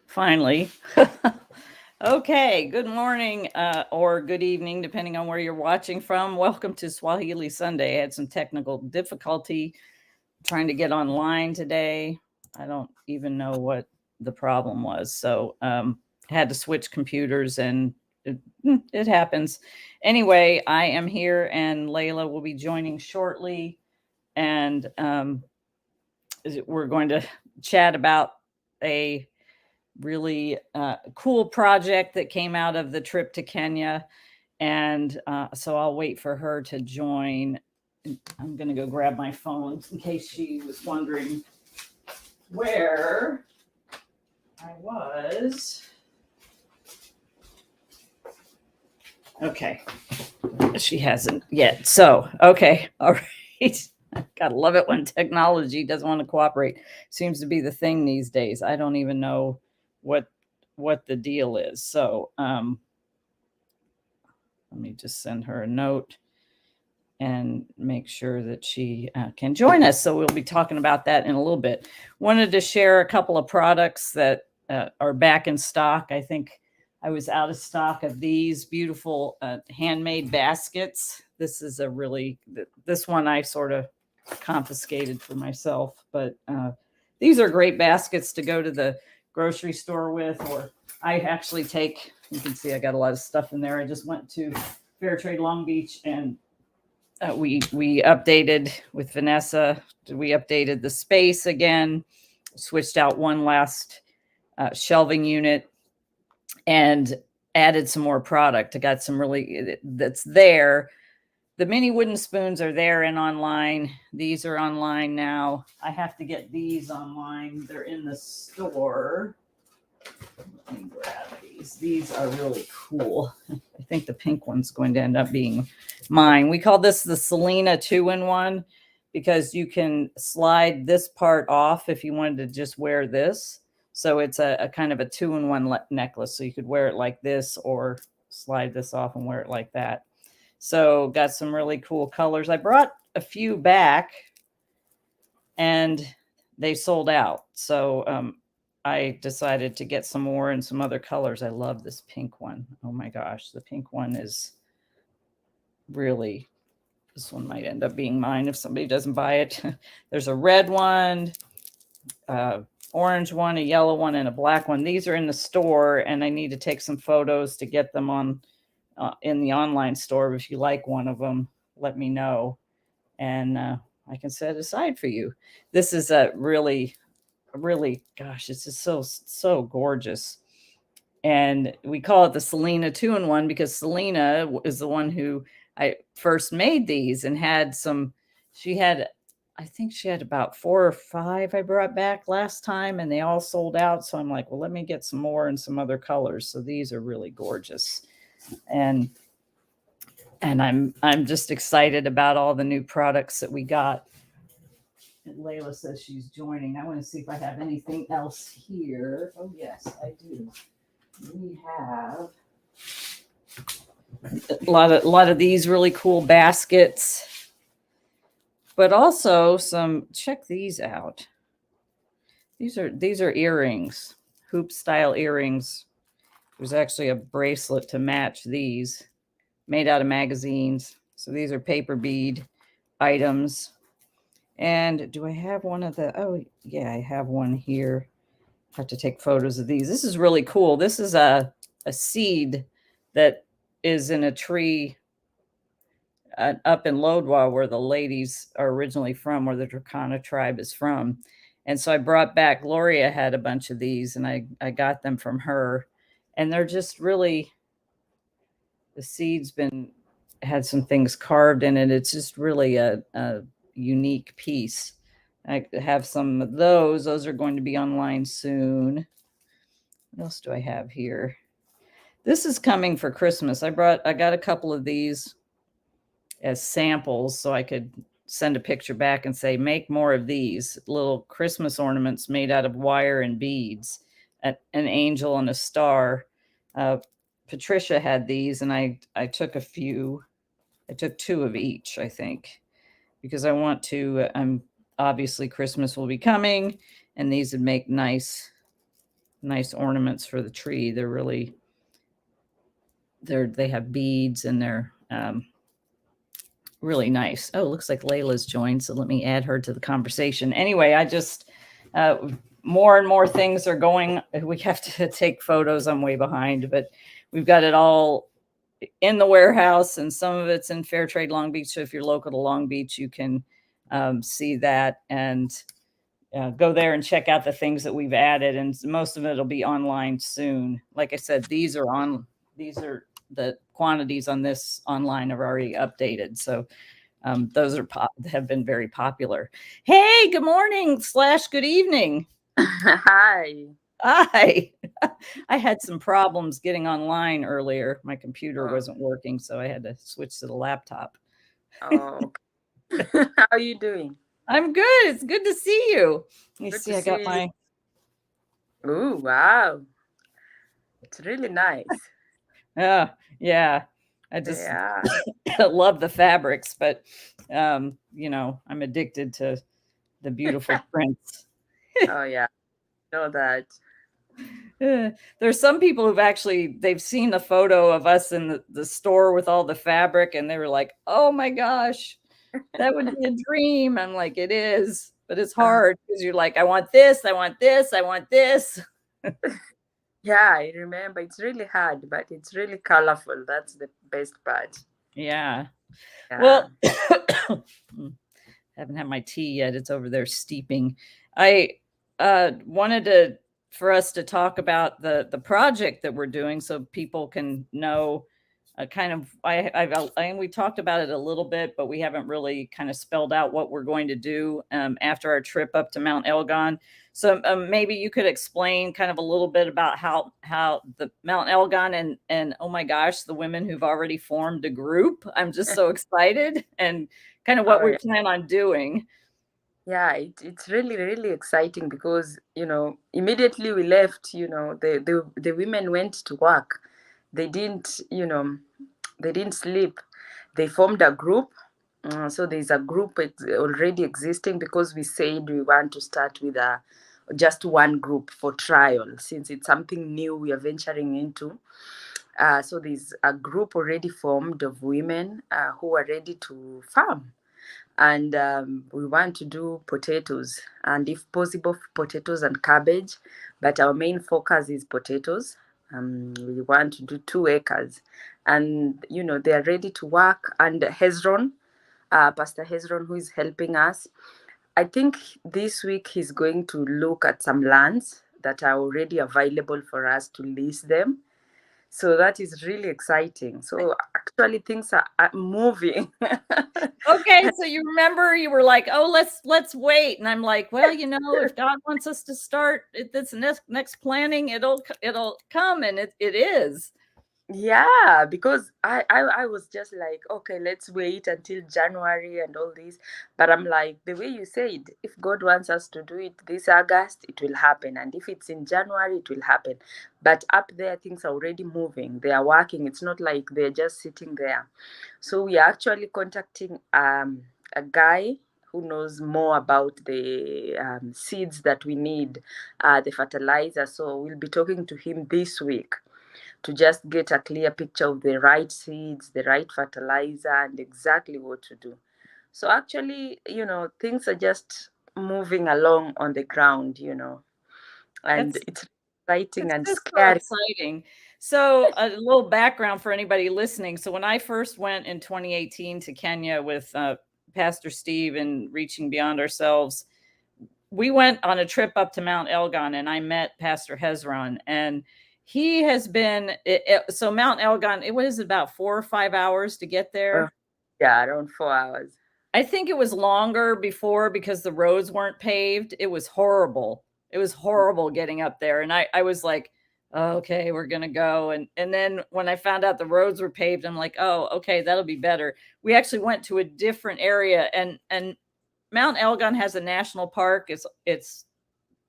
Finally. Okay, good morning or good evening, depending on where you're watching from. Welcome to Swahili Sunday. I had some technical difficulty trying to get online today. I don't even know what the problem was. So had to switch computers and it happens. Anyway, I am here and Layla will be joining shortly. And we're going to chat about a really cool project that came out of the trip to Kenya. And so I'll wait for her to join. I'm going to go grab my phone in case she was wondering where I was. Okay. She hasn't yet. So, okay. All right. Gotta love it when technology doesn't want to cooperate. Seems to be the thing these days. I don't even know what the deal is. So let me just send her a note and make sure that she can join us. So we'll be talking about that in a little bit. Wanted to share a couple of products that are back in stock. I think I was out of stock of these beautiful handmade baskets. This is this one I sort of confiscated for myself, but these are great baskets to go to the grocery store with, or I actually take, you can see I got a lot of stuff in there. I just went to Fair Trade Long Beach and we updated with Vanessa. We updated the space again, switched out one last shelving unit and added some more product. I got some that's there. The mini wooden spoons are there and online. These are online now. I have to get these online. They're in the store. Let me grab these. These are really cool. I think the pink one's going to end up being mine. We call this the Selena 2-in-1 because you can slide this part off if you wanted to just wear this. So it's a kind of a 2-in-1 necklace. So you could wear it like this or slide this off and wear it like that. So got some really cool colors. I brought a few back and they sold out. So I decided to get some more and some other colors. I love this pink one. Oh my gosh, the pink one is really, this one might end up being mine if somebody doesn't buy it. There's a red one, orange one, a yellow one, and a black one. These are in the store and I need to take some photos to get them on in the online store. If you like one of them, let me know and I can set it aside for you. This is a really, gosh, it's just so gorgeous. And we call it the Selena 2-in-1 because Selena is the one who I first made these and had some, I think she had about 4 or 5 I brought back last time and they all sold out. So I'm like, well, let me get some more and some other colors. So these are really gorgeous. And I'm just excited about all the new products that we got. And Layla says she's joining. I want to see if I have anything else here. Oh yes, I do. We have a lot of these really cool baskets, but also some. Check these out. These are earrings, hoop style earrings. There's actually a bracelet to match these, made out of magazines. So these are paper bead items. And do I have one of the, oh yeah, I have one here. I have to take photos of these. This is really cool. This is a seed that is in a tree up in Lodwar where the ladies are originally from, where the Turkana tribe is from. And so I brought back, Gloria had a bunch of these and I got them from her. And they're just really, the seed's had some things carved in it. It's just really a unique piece. I have some of those. Those are going to be online soon. What else do I have here? This is coming for Christmas. I got a couple of these as samples so I could send a picture back and say, make more of these little Christmas ornaments made out of wire and beads, an angel and a star. Patricia had these and I took a few. I took 2 of each, I think, because I want to, obviously Christmas will be coming and these would make nice nice ornaments for the tree. They have beads, and they're really nice. Oh, looks like Layla's joined, so let me add her to the conversation. Anyway, I just more and more things are going. We have to take photos. I'm way behind, but we've got it all in the warehouse, and some of it's in Fairtrade Long Beach. So if you're local to Long Beach, you can see that and go there and check out the things that we've added. And most of it will be online soon. Like I said, these are the quantities on this online are already updated. So those have been very popular. Hey, good morning / good evening. Hi. Hi. I had some problems getting online earlier. My computer wasn't working, so I had to switch to the laptop. Oh, okay. How are you doing? I'm good. It's good to see you. Let me Good see. to I got see you. my. Oh, wow. It's really nice. Yeah. I just Yeah. love the fabrics, but I'm addicted to the beautiful prints. Oh, yeah. Know that. There's some people they've seen a photo of us in the store with all the fabric, and they were like, "Oh my gosh, that would be a dream." I'm like, "It is, but it's Uh, hard because you're like, I want this, I want this, I want this." yeah, I remember. It's really hard, but it's really colorful. That's the best part. Yeah. Yeah. Well, haven't had my tea yet. It's over there steeping. I wanted for us to talk about the project that we're doing, so people can know kind of. We talked about it a little bit, but we haven't really kind of spelled out what we're going to do after our trip up to Mount Elgon. So maybe you could explain kind of a little bit about how the Mount Elgon and oh my gosh, the women who've already formed a group. I'm just so excited, and kind of what Oh, we yeah. plan on doing. Yeah, it's really, really exciting because, immediately we left, the women went to work. They didn't, they didn't sleep. They formed a group. So there's a group already existing because we said we want to start with just one group for trial since it's something new we are venturing into. So there's a group already formed of women who are ready to farm. And we want to do potatoes, and if possible, potatoes and cabbage. But our main focus is potatoes. We want to do 2 acres, and they are ready to work. And Hezron, Pastor Hezron, who is helping us, I think this week he's going to look at some lands that are already available for us to lease them. So that is really exciting. So actually, things are moving. Okay, so you remember you were like, "Oh, let's wait," and I'm like, "Well, if God wants us to start this next planning, it'll come," and it is. Yeah, because I was just like, okay, let's wait until January and all this. But I'm like, the way you said, if God wants us to do it this August, it will happen. And if it's in January, it will happen. But up there, things are already moving. They are working. It's not like they're just sitting there. So we are actually contacting a guy who knows more about the seeds that we need, the fertilizer. So we'll be talking to him this week to just get a clear picture of the right seeds, the right fertilizer, and exactly what to do. So actually, things are just moving along on the ground, and That's it's exciting It's and just so scary. exciting. So, a little background for anybody listening. So, when I first went in 2018 to Kenya with Pastor Steve and Reaching Beyond Ourselves, we went on a trip up to Mount Elgon, and I met Pastor Hezron. And he has been, so Mount Elgon, it was about 4 or 5 hours to get Uh, there. yeah, around 4 hours. I think it was longer before because the roads weren't paved. It was horrible. It was horrible getting up there. And I was like, oh, okay, we're gonna go. And then when I found out the roads were paved, I'm like, oh, okay, that'll be better. We actually went to a different area, and Mount Elgon has a national park. It's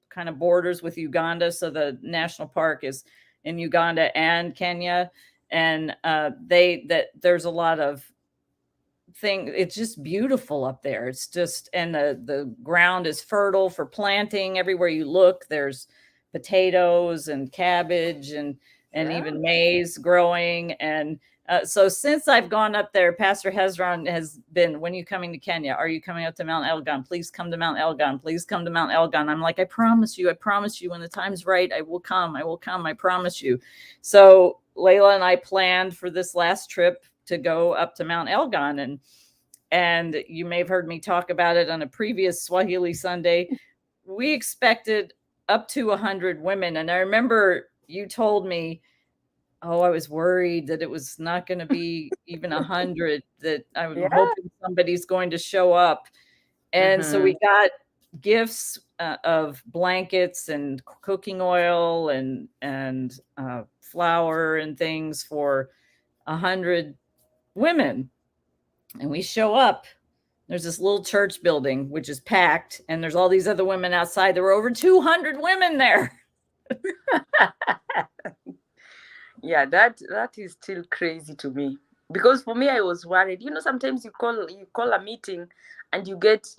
kind of borders with Uganda. So the national park is in Uganda and Kenya. And there's a lot of it's just beautiful up there. It's just, and the ground is fertile for planting. Everywhere you look, there's potatoes and cabbage and Yeah. even maize growing. And so since I've gone up there, Pastor Hezron has been, when are you coming to Kenya? Are you coming up to Mount Elgon? Please come to Mount Elgon. Please come to Mount Elgon. I'm like, I promise you, when the time's right, I will come. I promise you. So Layla and I planned for this last trip to go up to Mount Elgon. And you may have heard me talk about it on a previous Swahili Sunday. We expected up to 100 women. And I remember you told me, oh, I was worried that it was not going to be even 100, that I'm Yeah. hoping somebody's going to show up. And so we got gifts of blankets and cooking oil and flour and things for 100 women. And we show up. There's this little church building, which is packed. And there's all these other women outside. There were over 200 women there. Yeah, that is still crazy to me, because for me I was worried. Sometimes you call a meeting and you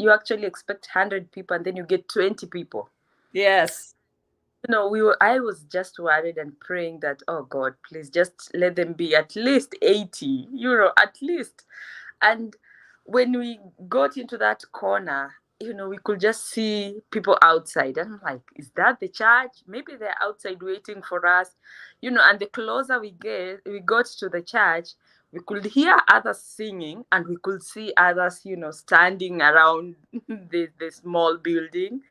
actually expect 100 people and then you get 20 people. Yes. I was just worried and praying that, oh God, please just let them be at least 80, at least. And when we got into that corner, we could just see people outside. And I'm like, is that the church? Maybe they're outside waiting for us. And the closer we got to the church, we could hear others singing and we could see others, standing around the small building.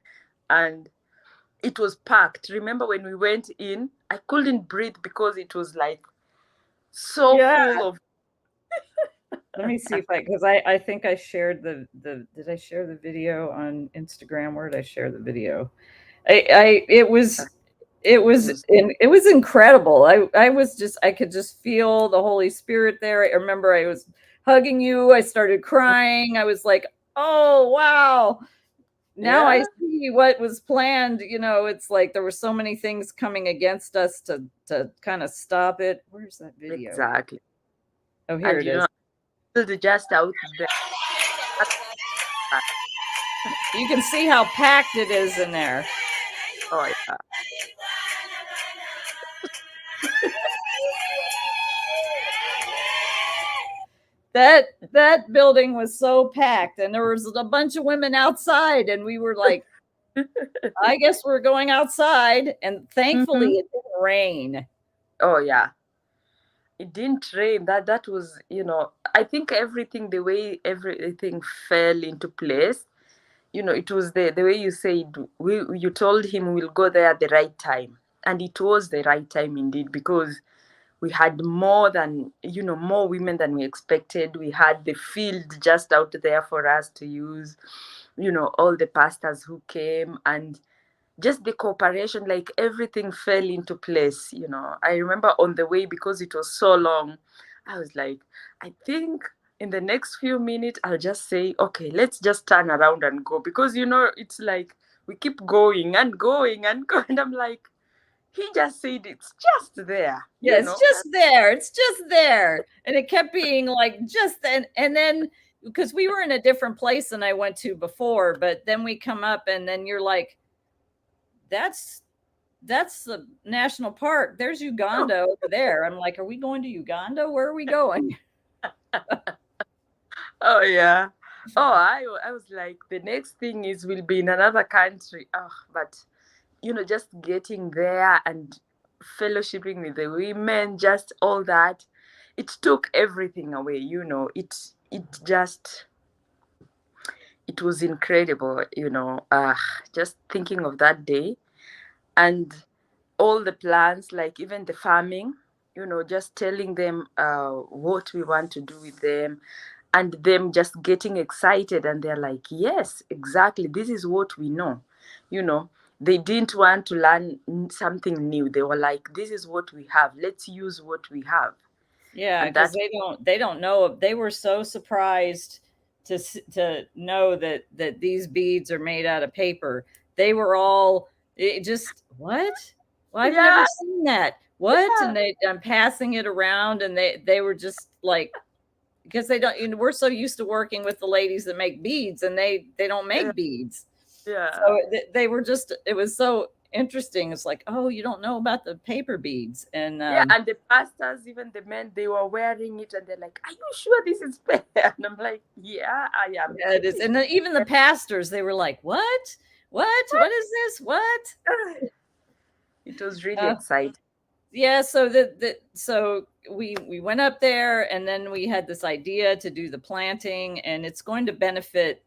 And it was packed. Remember when we went in, I couldn't breathe because it was like so full of. Let me see because I think I shared did I share the video on Instagram? Where did I share the video? It was incredible. I could just feel the Holy Spirit there. I remember I was hugging you. I started crying. I was like, oh, wow. Now I see what was planned. It's like there were so many things coming against us to kind of stop it. Where's that video? Exactly. Oh, here it is. Just out there. You can see how packed it is in there. Oh, yeah. That building was so packed, and there was a bunch of women outside, and we were like, I guess we're going outside. And thankfully it didn't rain. Oh, yeah. It didn't rain. That was, I think the way everything fell into place, it was the way you said, you told him we'll go there at the right time. And it was the right time indeed, because we had more women than we expected. We had the field just out there for us to use, all the pastors who came, and just the cooperation, like everything fell into place. I remember on the way, because it was so long, I was like, I think in the next few minutes I'll just say, okay, let's just turn around and go, because it's like we keep going and going and going. And I'm like, he just said it's just there. Yeah, it's just there. It's just there. And it kept being like just then. And then because we were in a different place than I went to before, but then we come up and then you're like, that's the national park. There's Uganda over there. I'm like, are we going to Uganda? Where are we going? Oh, yeah. Oh, I was like, the next thing is we'll be in another country. Oh, but just getting there and fellowshipping with the women, just all that, it took everything away. It was incredible. Just thinking of that day and all the plans, like even the farming, just telling them what we want to do with them, and them just getting excited, and they're like, yes, exactly, this is what we know. They didn't want to learn something new. They were like, this is what we have, let's use what we have. Yeah, because they don't know. They were so surprised to know that these beads are made out of paper. They were all just, what? Well, I've never seen that. What? Yeah. And I'm passing it around, and they were just like, because they don't, we're so used to working with the ladies that make beads, and they don't make beads. Yeah. So they were just, it was so interesting. It's like, oh, you don't know about the paper beads. And Yeah, and the pastors, even the men, they were wearing it, and they're like, "Are you sure this is fair?" And I'm like, "Yeah, I am yeah, it is. pretty And even the pastors, they were like, what? What is this? What? sure." It was really Uh, exciting. yeah, so so we went up there, and then we had this idea to do the planting, and it's going to benefit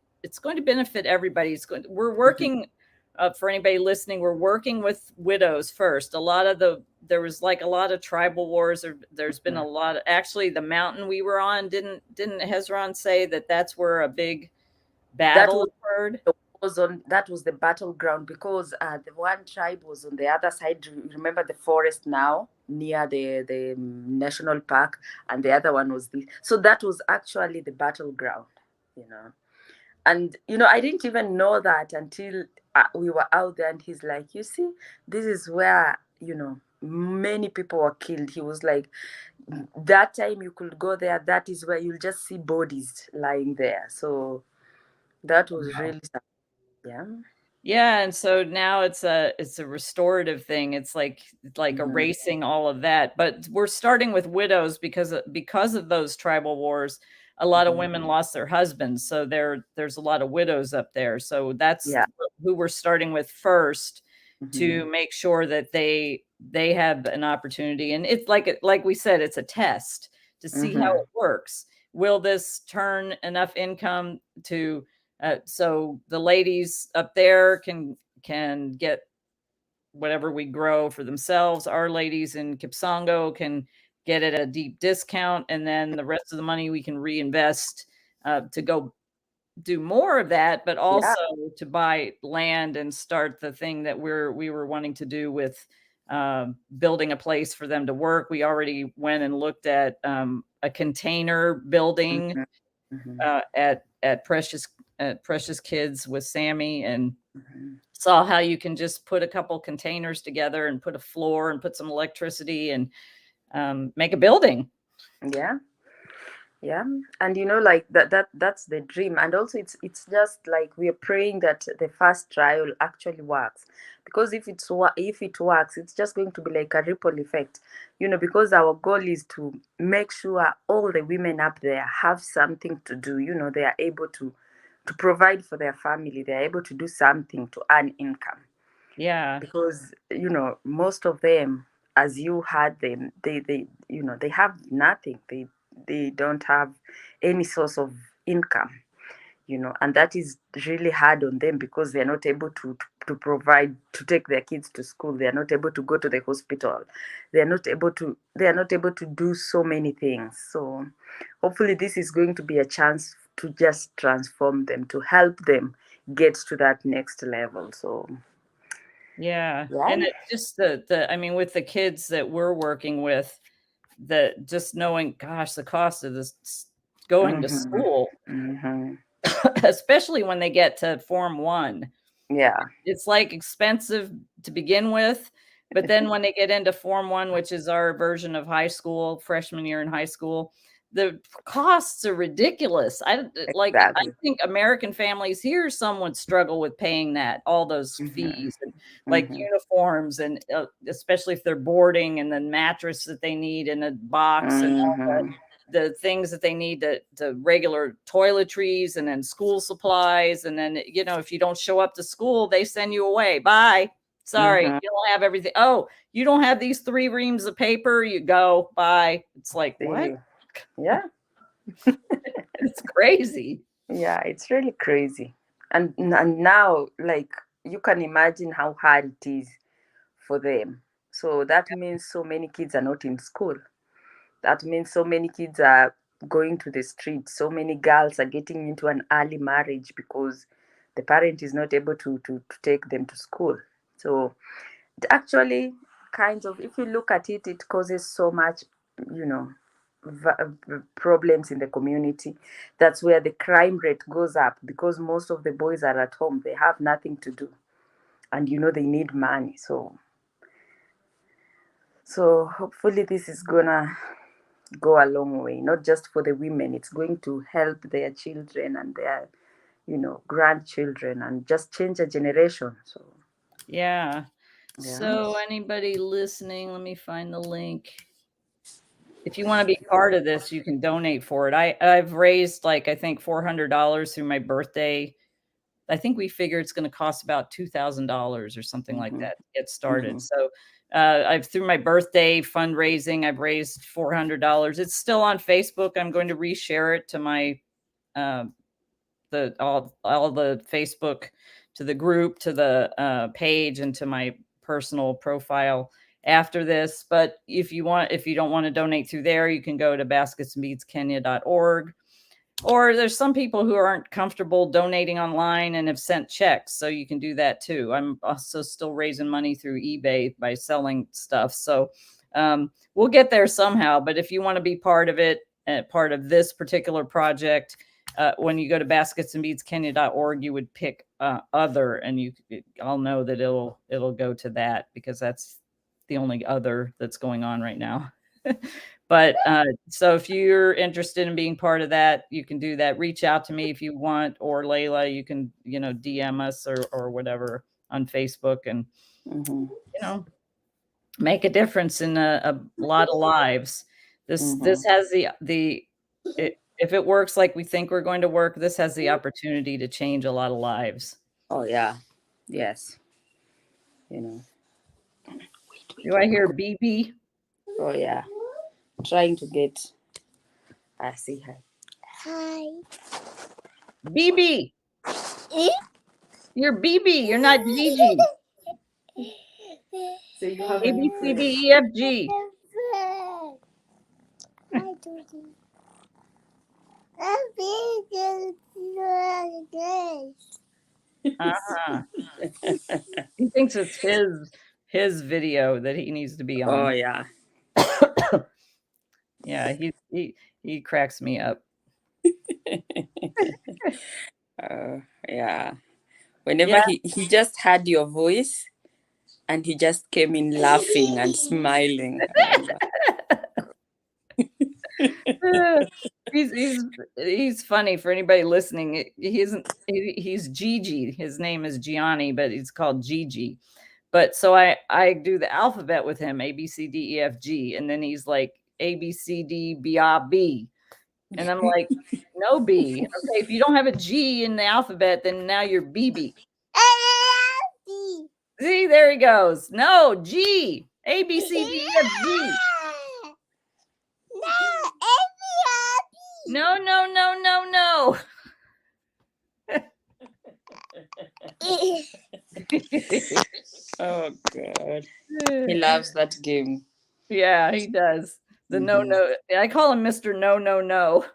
everybody. We're Mhm. working, for anybody listening, we're working with widows first. There was like a lot of tribal wars, or there's been a Mhm. lot of, actually the mountain we were on, didn't Hezron say that that's where a big That battle was occurred? that was the battleground, because the one tribe was on the other side. Remember the forest now near the national park, and the other one was this. So that was actually the battleground, you know. And I didn't even know that until we were out there, and he's like, "You see, this is where many people were killed." He was like, "That time you could go there. That is where you'll just see bodies lying there." So that was really sad. Yeah. Yeah, and so now it's a restorative thing. It's like Mhm. erasing all of that. But we're starting with widows because of those tribal wars. A lot of Mhm. women lost their husbands, so there's a lot of widows up there. So that's Yeah. who we're starting with first, Mhm. to make sure that they have an opportunity. And it's like we said, it's a test to see how Mhm. it works. Will this turn enough income to so the ladies up there can get whatever we grow for themselves. Our ladies in Kipsongo can get it at a deep discount, and then the rest of the money we can reinvest, to go do more of that, but Yeah. also to buy land and start the thing that we were wanting to do with, building a place for them to work. We already went and looked at, a container building, Mhm. Mhm. at Precious Kids with Sammy, and Mhm. saw how you can just put a couple containers together and put a floor and put some electricity and, make a building. Yeah. Yeah. And like that's the dream. And also it's just like we are praying that the first trial actually works, because if it works, it's just going to be like a ripple effect, because our goal is to make sure all the women up there have something to do. They are able to provide for their family. They are able to do something to earn income, Yeah. because most of them, as you had them, they have nothing. They don't have any source of income, and that is really hard on them, because they're not able to provide, to take their kids to school. They are not able to go to the hospital. They are not able to do so many things. So hopefully this is going to be a chance to just transform them, to help them get to that next level. So Yeah, yeah. and it's just I mean, with the kids that we're working with, that just knowing, gosh, the cost of this going to Mm-hmm. school, Mm-hmm. especially when they get to Form 1, Yeah. it's like expensive to begin with, but then when they get into Form 1, which is our version of high school, freshman year in high school, the costs are ridiculous. I Exactly. think American families here, some would struggle with paying that, all those Mm-hmm. fees, and like Mm-hmm. uniforms, and especially if they're boarding, and the mattress that they need in a box, and all Mm-hmm. the things that they need, to regular toiletries, and then school supplies. And then, if you don't show up to school, they send you away. Bye. Sorry, Mm-hmm. you don't have everything. Oh, you don't have these 3 reams of paper. You go. Bye. It's like, what? See. Yeah. It's crazy. Yeah, it's really crazy. And now, like, you can imagine how hard it is for them. So that means so many kids are not in school. That means so many kids are going to the street. So many girls are getting into an early marriage because the parent is not able to take them to school. So it actually, kind of, if you look at it, it causes so much, you know, problems in the community. That's where the crime rate goes up, because most of the boys are at home. They have nothing to do, and they need money. So hopefully this is gonna go a long way, not just for the women. It's going to help their children and their grandchildren, and just change a generation. So Yeah. So anybody listening, let me find the link. If you want to be part of this, you can donate for it. I've raised like, I think $400 through my birthday. I think we figure it's going to cost about $2,000 or something like that to get started. So I've through my birthday fundraising, I've raised $400. It's still on Facebook. I'm going to reshare it to my all the Facebook, to the group, to the page, and to my personal profile after this. But if you don't want to donate through there, you can go to basketsandbeadskenya.org. Or there's some people who aren't comfortable donating online and have sent checks, so you can do that too. I'm also still raising money through eBay by selling stuff. So we'll get there somehow. But if you want to be part of it, part of this particular project, when you go to basketsandbeadskenya.org, you would pick other, and I'll know that it'll go to that, because that's the only other that's going on right now. But so if you're interested in being part of that, you can do that. Reach out to me if you want, or Layla, you can, DM us or whatever on Facebook, and, make a difference in a lot of lives. This has if it works like we think we're going to work, this has the opportunity to change a lot of lives. Oh, yeah. Yes. Do I hear BB? Oh, yeah. Trying to get. I see her. Hi. BB. You're BB. You're not Gigi. So you have A, B, C, D, E, F, G. He thinks it's his video that he needs to be on. Oh, yeah. Yeah, he cracks me up. Yeah. Whenever he just heard your voice, and he just came in laughing and smiling. He's funny for anybody listening. He's Gigi. His name is Gianni, but he's called Gigi. But so I do the alphabet with him, A, B, C, D, E, F, G. And then he's like, A, B, C, D, B, A, B. And I'm like, no B. Okay, if you don't have a G in the alphabet, then now you're BB. See, there he goes. No, G. A, B, C, D, E, F, G. No, no, no, no, no. Oh, God. He loves that game. Yeah, he does. The no. I call him Mr. No, no, no.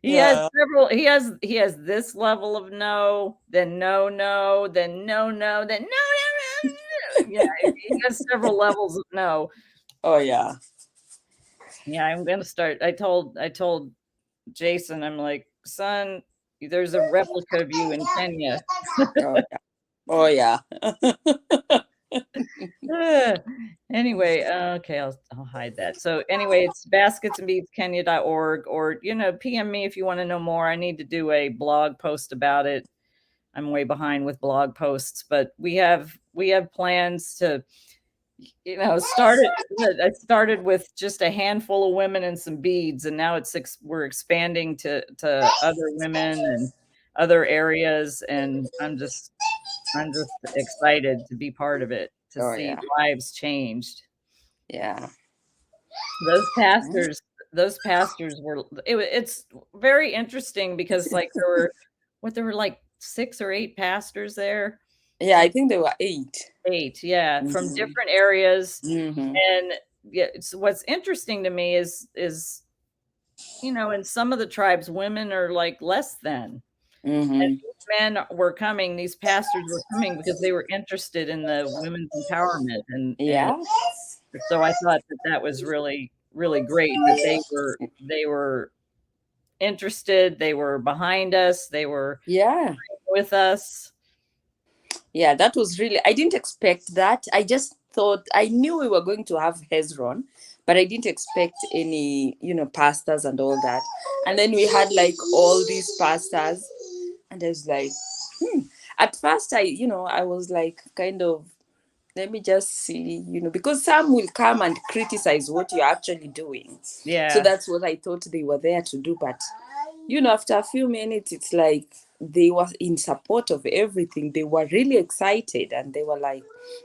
He has several. He has this level of no, then no, no, then no, no, then no, no, no. Yeah, he has several levels of no. Oh, yeah. Yeah, I'm gonna start. I told Jason, I'm like, son, there's a replica of you in Kenya. Oh, yeah. Anyway, okay, I'll hide that. So anyway, it's basketsandbeadskenya.org, or PM me if you want to know more. I need to do a blog post about it. I'm way behind with blog posts, but we have plans to I started with just a handful of women and some beads, and now we're expanding to other women and other areas, and I'm just excited to be part of it, to see lives changed. Yeah. Those pastors were, it's very interesting, because like there were like 6 or 8 pastors there. Yeah, I think there were 8. 8, yeah, from different areas. And so what's interesting to me is in some of the tribes, women are like less than. And these men were coming, these pastors were coming because they were interested in the women's empowerment. And so I thought that was really, really great, that they were interested, they were behind us, they were with us. Yeah, that was really, I didn't expect that. I just thought, I knew we were going to have Hezron, but I didn't expect any, pastors and all that. And then we had like all these pastors, and I was like, At first, I was like, kind of, let me just see, because some will come and criticize what you're actually doing. So Yeah. that's what I thought they were there to do. But, after a few minutes, it's like they were in support of everything. They were really excited, and they were like,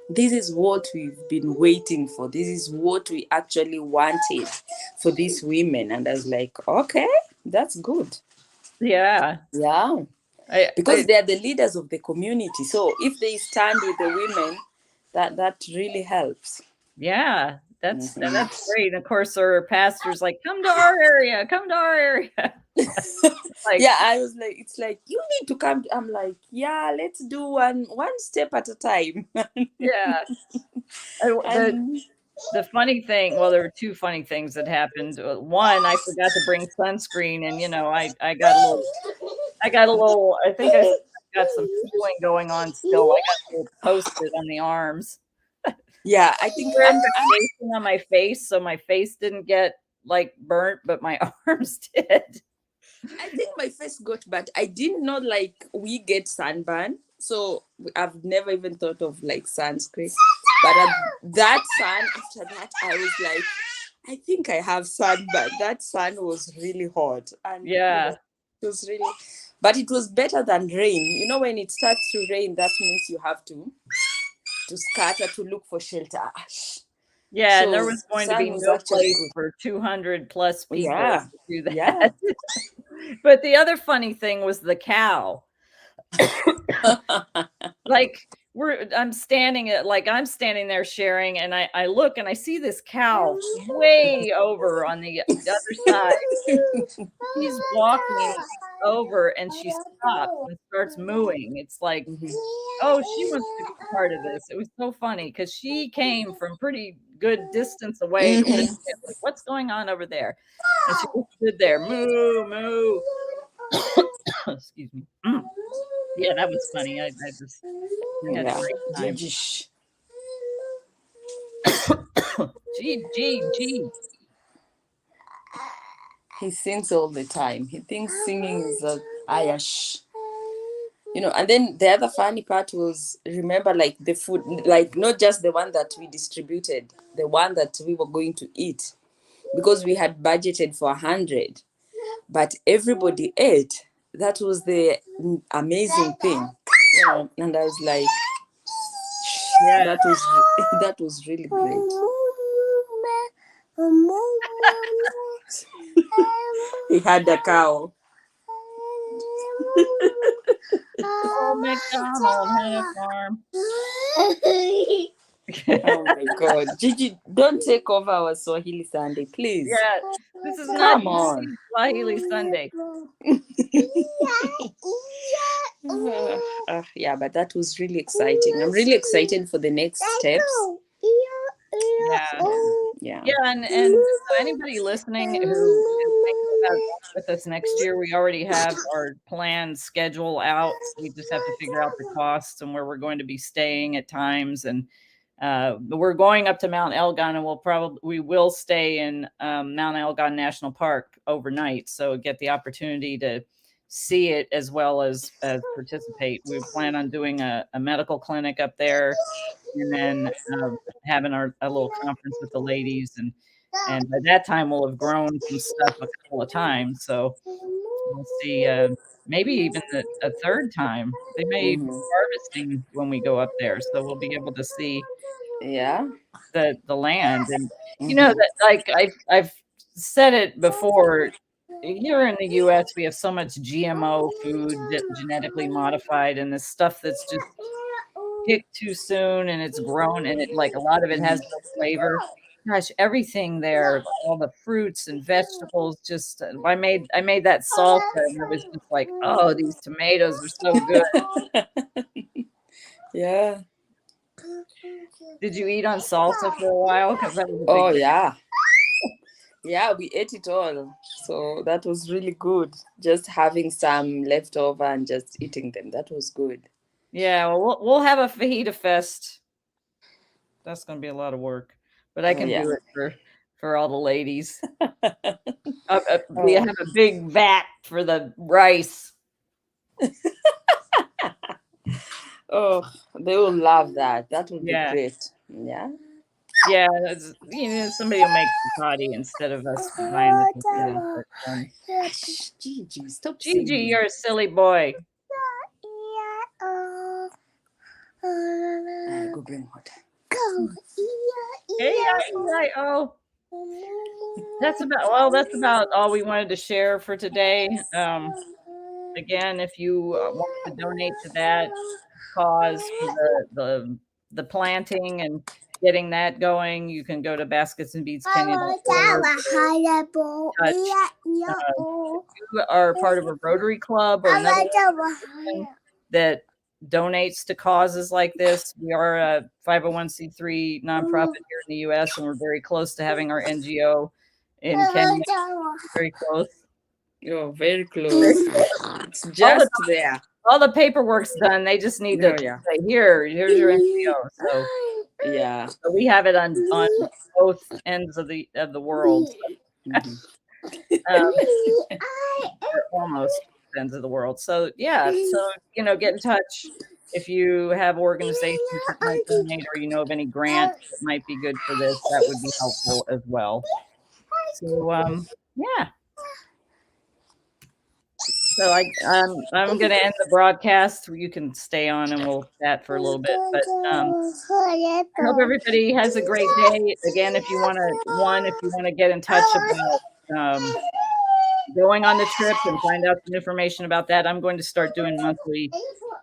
this is what we've been waiting for. This is what we actually wanted for these women. And I was like, okay, that's good. Yeah. Yeah. I, Because I they are the leaders of the community. So if they stand with the women, that really helps. yeah, Mhm. that's great. And of course, our pastor's like, come to our area, come to our area. Like, Yeah, I was like, it's like you need to come. I'm like, yeah, let's do one step at a time. yeah. The And the funny thing, well, there were two funny things that happened. One, I forgot to bring sunscreen, and I think I got some peeling going on still. I got a little toasted on the arms. yeah, I think Wearing and foundation on my face, so my face didn't get like burnt, but my arms did. I think my face got bad. I didn't know like we get sunburn, so I've never even thought of like sunscreen. But at that sun, after that, I was like, I think I have sunburn. That sun was really hot, and Yeah. it was really, but it was better than rain. When it starts to rain, that means you have to scatter to look for shelter. Yeah, and there So was going to sun be was no actually place good. for 200 plus people Yeah, to do yeah. that. But the other funny thing was the cow. Like I'm standing there sharing, and I look and I see this cow way over on the other side. She's walking over and she stops and starts mooing. It's like, oh, she wants to be part of this. It was so funny because she came from pretty good distance away to Mhm. listen in, like, what's going on over there? And she just stood there, moo, moo. Excuse me. Yeah, that was funny. I had a Yeah. great time. Gigi. Gee. He sings all the time. He thinks singing is a ayash. And then the other funny part was, remember, like the food, like not just the one that we distributed, the one that we were going to eat, because we had budgeted for 100, but everybody ate. That was the amazing thing. And I was like, Yeah. that was that was really great. He had a cow. Old McDonald had a farm. Oh my God. Gigi, don't take over our Swahili Sunday, please. Yeah, this is not Come on. Swahili Sunday. Yeah, but that was really exciting. I'm really excited for the next steps. Yeah. Yeah. Yeah, and so anybody listening who is thinking about going with us next year, we already have our planned schedule out. We just have to figure out the costs and where we're going to be staying at times. And we're going up to Mount Elgon, and we will stay in Mount Elgon National Park overnight, so get the opportunity to see it as well as participate. We plan on doing a medical clinic up there, and then having a little conference with the ladies, and by that time we'll have grown some stuff a couple of times, so we'll see. Maybe even a third time. They may even be Mhm. harvesting when we go up there, so we'll be able to see Yeah. the land. And Mhm. that, like, I've said it before, here in the US we have so much GMO food, genetically modified, and this stuff that's just picked too soon, and it's grown, and it, like, a lot of it has no flavor. Gosh, everything there, all the fruits and vegetables, just I made that salsa, and I was just like, oh, these tomatoes are so good. Yeah. Did you eat on salsa for a while? Because that was a big Oh thing. yeah. Yeah, we ate it all. So that was really good. Just having some leftover and just eating them. That was good. Yeah, well, we'll have a fajita fest. That's gonna be a lot of work, but I Oh can yeah. do it for all the ladies. We Oh, have a big vat for the rice. Oh, they will love that. That would be Yeah. great. Yeah. Yeah, somebody will make the potty instead of us buying the potty. But, Shh, Gigi, stop Gigi, singing. you're a silly boy. Go bring water. A-I-E-I-O. That's about all we wanted to share for today. Again, if you want to donate to that cause for the planting and getting that going, you can go to basketsandbeadskenya.org. You are part of a Rotary Club or another organization that donates to causes like this. We are a 501c3 nonprofit here in the U.S., and we're very close to having our NGO in Kenya. Very close. Oh, very close. It's just there. All the paperwork's done. They just need to say, here's your NGO. So yeah, so we have it on both ends of the world. Almost ends of the world. So yeah, so get in touch if you have organizations that might donate, or of any grants that might be good for this. That would be helpful as well. So yeah. So I'm going to end the broadcast. You can stay on and we'll chat for a little bit. But I hope everybody has a great day. Again, if you want to get in touch about going on the trip and find out some information about that, I'm going to start doing monthly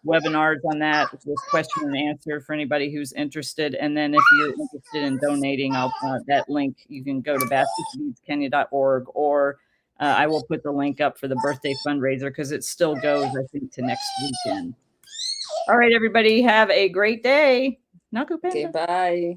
webinars on that with question and answer for anybody who's interested. And then if you're interested in donating, I'll that link, you can go to basketsandbeadskenya.org, or I will put the link up for the birthday fundraiser because it still goes, I think, to next weekend. All right, everybody, have a great day. Okay, bye.